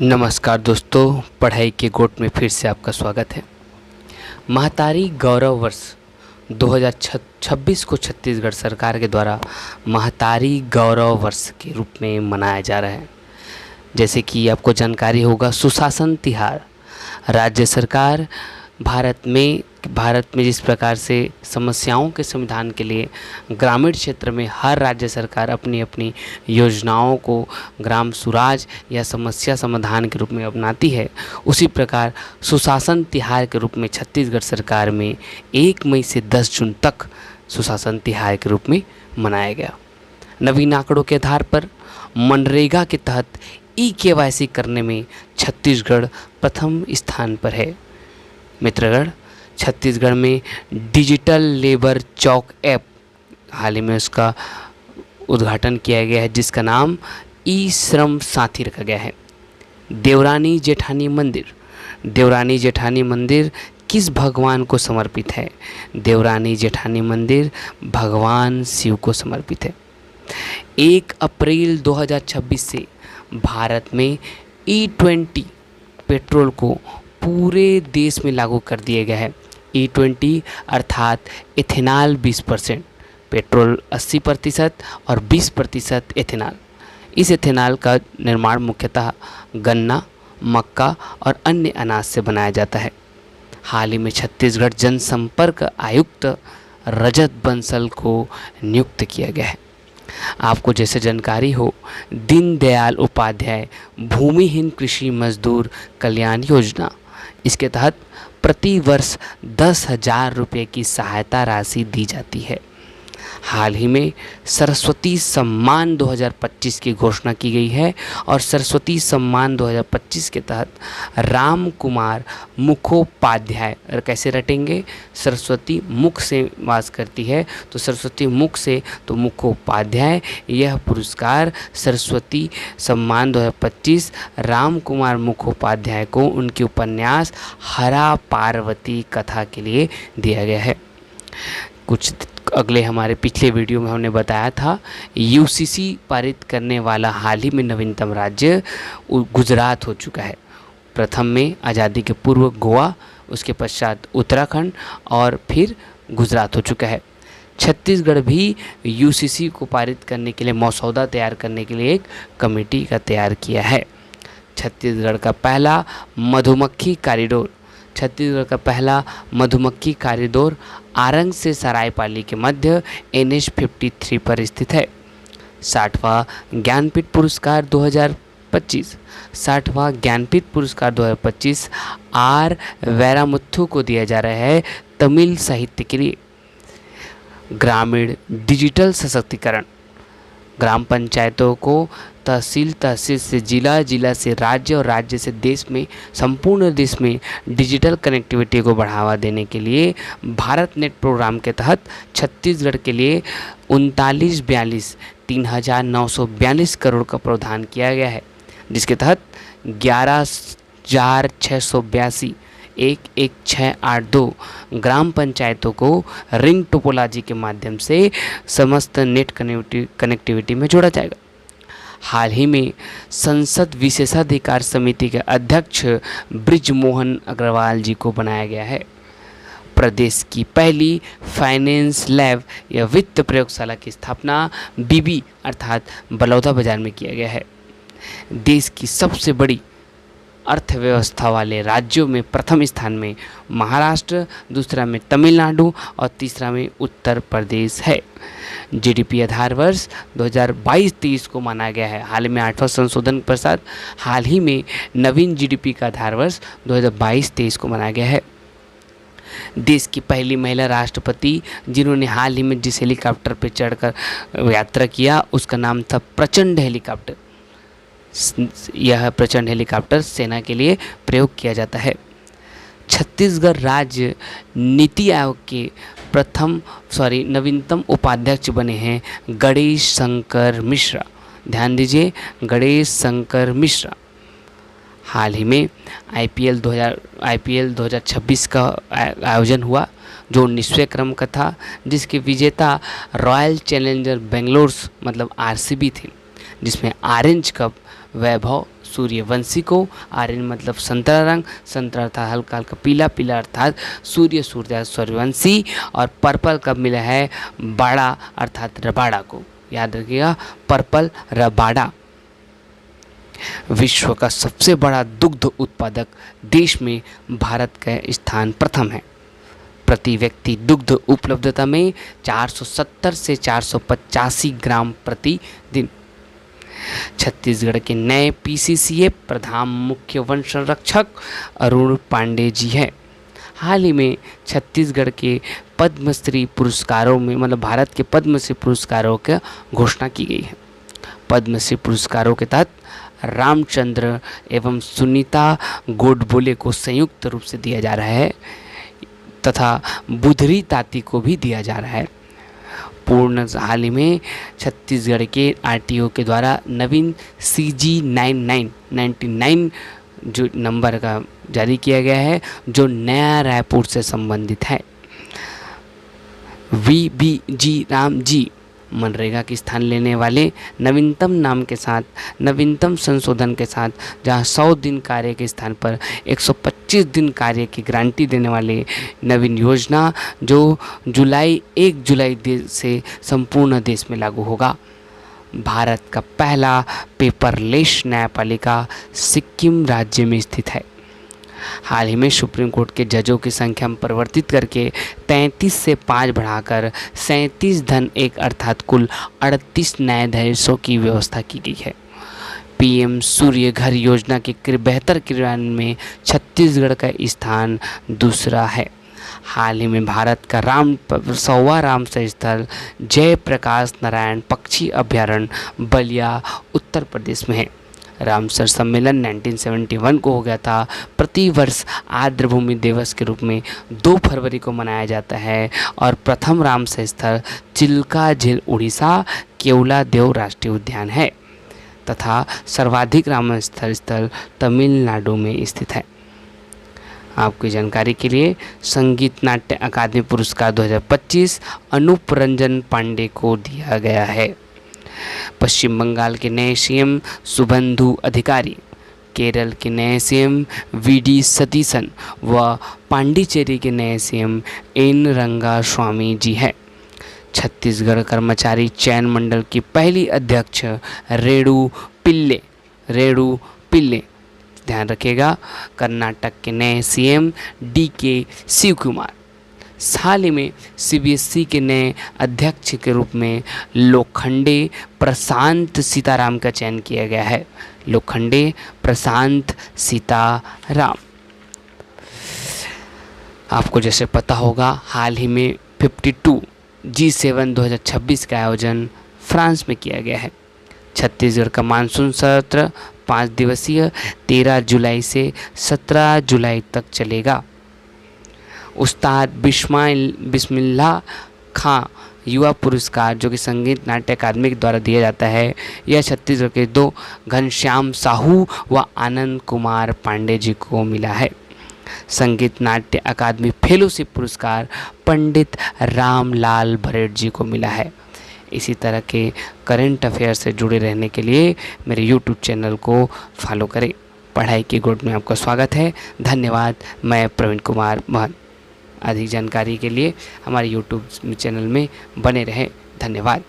नमस्कार दोस्तों, पढ़ाई के गोट में फिर से आपका स्वागत है। महतारी गौरव वर्ष 2026 को छत्तीसगढ़ सरकार के द्वारा महतारी गौरव वर्ष के रूप में मनाया जा रहा है। जैसे कि आपको जानकारी होगा, सुशासन तिहार राज्य सरकार भारत में जिस प्रकार से समस्याओं के समाधान के लिए ग्रामीण क्षेत्र में हर राज्य सरकार अपनी अपनी योजनाओं को ग्राम सुराज या समस्या समाधान के रूप में अपनाती है, उसी प्रकार सुशासन तिहार के रूप में छत्तीसगढ़ सरकार में 1 मई से 10 जून तक सुशासन तिहार के रूप में मनाया गया। नवीन आंकड़ों के आधार पर मनरेगा के तहत ई-केवाईसी करने में छत्तीसगढ़ प्रथम स्थान पर है। मित्रगण, छत्तीसगढ़ में डिजिटल लेबर चौक ऐप हाल ही में उसका उद्घाटन किया गया है, जिसका नाम ई श्रम साथी रखा गया है। देवरानी जेठानी मंदिर किस भगवान को समर्पित है? देवरानी जेठानी मंदिर भगवान शिव को समर्पित है। 1 अप्रैल 2026 से भारत में E20 पेट्रोल को पूरे देश में लागू कर दिया गया है। E20 अर्थात इथेनॉल 20%, पेट्रोल 80% और 20% इथेनॉल। इस इथेनॉल का निर्माण मुख्यतः गन्ना, मक्का और अन्य अनाज से बनाया जाता है। हाल ही में छत्तीसगढ़ जनसंपर्क आयुक्त रजत बंसल को नियुक्त किया गया है। आपको जैसे जानकारी हो, दीनदयाल उपाध्याय भूमिहीन कृषि मजदूर कल्याण योजना, इसके तहत प्रति वर्ष 10,000 रुपये की सहायता राशि दी जाती है। हाल ही में सरस्वती सम्मान 2025 की घोषणा की गई है और सरस्वती सम्मान 2025 के तहत राम कुमार मुखोपाध्याय, कैसे रटेंगे? सरस्वती मुख से वास करती है तो सरस्वती मुख से तो मुखोपाध्याय, यह पुरस्कार सरस्वती सम्मान 2025 राम कुमार मुखोपाध्याय को उनके उपन्यास हरा पार्वती कथा के लिए दिया गया है। कुछ अगले हमारे पिछले वीडियो में हमने बताया था, यूसीसी पारित करने वाला हाल ही में नवीनतम राज्य गुजरात हो चुका है। प्रथम में आज़ादी के पूर्व गोवा, उसके पश्चात उत्तराखंड और फिर गुजरात हो चुका है। छत्तीसगढ़ भी यूसीसी को पारित करने के लिए मसौदा तैयार करने के लिए एक कमेटी का तैयार किया है। छत्तीसगढ़ का पहला मधुमक्खी कॉरिडोर आरंग से सरायपाली के मध्य NH 53 पर स्थित है। 60वां ज्ञानपीठ पुरस्कार 2025 आर वैरामुथु को दिया जा रहा है तमिल साहित्य के लिए। ग्रामीण डिजिटल सशक्तिकरण, ग्राम पंचायतों को तहसील से जिला से राज्य और राज्य से देश में, संपूर्ण देश में डिजिटल कनेक्टिविटी को बढ़ावा देने के लिए भारत नेट प्रोग्राम के तहत छत्तीसगढ़ के लिए 3942 करोड़ का प्रावधान किया गया है, जिसके तहत 11,682 ग्राम पंचायतों को रिंग टोपोलॉजी के माध्यम से समस्त नेट कनेक्टिविटी में जोड़ा जाएगा। हाल ही में संसद विशेषाधिकार समिति के अध्यक्ष ब्रिजमोहन अग्रवाल जी को बनाया गया है। प्रदेश की पहली फाइनेंस लैब या वित्त प्रयोगशाला की स्थापना BB अर्थात बलौदा बाजार में किया गया है। देश की सबसे बड़ी अर्थव्यवस्था वाले राज्यों में प्रथम स्थान में महाराष्ट्र, दूसरा में तमिलनाडु और तीसरा में उत्तर प्रदेश है। GDP आधार वर्ष 2022-23 को माना गया है। हाल में 8वां संशोधन के पश्चात हाल ही में नवीन GDP का आधार वर्ष 2022-23 को मनाया गया है। देश की पहली महिला राष्ट्रपति जिन्होंने हाल ही में जिस हेलीकॉप्टर पर चढ़कर यात्रा किया, उसका नाम था प्रचंड हेलीकॉप्टर। यह प्रचंड हेलीकॉप्टर सेना के लिए प्रयोग किया जाता है। छत्तीसगढ़ राज्य नीति आयोग के नवीनतम उपाध्यक्ष बने हैं गणेश शंकर मिश्रा। ध्यान दीजिए, गणेश शंकर मिश्रा। हाल ही में IPL 2026 का आयोजन हुआ, जो 19वें क्रम का था, जिसके विजेता रॉयल चैलेंजर बेंगलोर मतलब RCB थी, जिसमें ऑरेंज कप वैभव सूर्यवंशी को, आर्यन मतलब संतरा रंग, संतरा अर्थात हल्का हल्का पीला, पीला अर्थात सूर्य सूर्यवंशी, और पर्पल कब मिला है, बाड़ा अर्थात रबाड़ा को, याद रखिएगा पर्पल रबाड़ा। विश्व का सबसे बड़ा दुग्ध उत्पादक देश में भारत का स्थान प्रथम है। प्रति व्यक्ति दुग्ध उपलब्धता में 470 से 485 ग्राम प्रति दिन। छत्तीसगढ़ के नए पीसीसीए प्रधान मुख्य वन संरक्षक अरुण पांडे जी है। हाल ही में छत्तीसगढ़ के पद्मश्री पुरस्कारों में मतलब भारत के पद्मश्री पुरस्कारों की घोषणा की गई है। पद्मश्री पुरस्कारों के तहत रामचंद्र एवं सुनीता गोडबोले को संयुक्त रूप से दिया जा रहा है तथा बुधरी ताती को भी दिया जा रहा है। पूर्ण हाल ही में छत्तीसगढ़ के आरटीओ के द्वारा नवीन CG99 जो नंबर का जारी किया गया है, जो नया रायपुर से संबंधित है। VBG राम जी मनरेगा की स्थान लेने वाले नवीनतम नाम के साथ, नवीनतम संशोधन के साथ, जहां 100 दिन कार्य के स्थान पर 125 दिन कार्य की गारंटी देने वाले नवीन योजना जो 1 जुलाई से संपूर्ण देश में लागू होगा। भारत का पहला पेपरलेस न्यायपालिका सिक्किम राज्य में स्थित है। हाल ही में सुप्रीम कोर्ट के जजों की संख्या में परिवर्तित करके 33 से 5 बढ़ाकर 37-1 अर्थात कुल 38 न्यायाधीशों की व्यवस्था की गई है। पीएम सूर्य घर योजना के बेहतर क्रियान्वयन में छत्तीसगढ़ का स्थान दूसरा है। हाल ही में भारत का 100वां रामसर स्थल जयप्रकाश नारायण पक्षी अभ्यारण्य बलिया उत्तर प्रदेश में है। रामसर सम्मेलन 1971 को हो गया था। प्रतिवर्ष आर्द्रभूमि दिवस के रूप में 2 फरवरी को मनाया जाता है और प्रथम रामसर स्थल चिल्का झील उड़ीसा केवलादेव राष्ट्रीय उद्यान है तथा सर्वाधिक रामसर स्थल तमिलनाडु में स्थित है। आपकी जानकारी के लिए संगीत नाट्य अकादमी पुरस्कार 2025 अनूप रंजन पांडे को दिया गया है। पश्चिम बंगाल के नए सीएम शुभेंदु अधिकारी, केरल के नए सीएम वीडी सतीसन व पांडिचेरी के नए सीएम एन रंगास्वामी जी है। छत्तीसगढ़ कर्मचारी चयन मंडल की पहली अध्यक्ष रेणु पिल्ले, ध्यान रखिएगा। कर्नाटक के नए सीएम DK शिवकुमार। हाल ही में CBSE के नए अध्यक्ष के रूप में लोखंडे प्रशांत सीताराम का चयन किया गया है। लोखंडे प्रशांत सीताराम। आपको जैसे पता होगा, हाल ही में 52 G7 2026 का आयोजन फ्रांस में किया गया है। छत्तीसगढ़ का मानसून सत्र 5 दिवसीय 13 जुलाई से 17 जुलाई तक चलेगा। उस्ताद बिस्मिल्लाह खां युवा पुरस्कार जो कि संगीत नाट्य अकादमी के द्वारा दिया जाता है, यह छत्तीसगढ़ के 2 घनश्याम साहू व आनंद कुमार पांडे जी को मिला है। संगीत नाट्य अकादमी फेलोशिप पुरस्कार पंडित रामलाल भरेट जी को मिला है। इसी तरह के करंट अफेयर से जुड़े रहने के लिए मेरे YouTube चैनल को फॉलो करें। पढ़ाई की गुड में आपका स्वागत है। धन्यवाद। मैं प्रवीण कुमार महंत। अधिक जानकारी के लिए हमारे YouTube चैनल में बने रहें। धन्यवाद।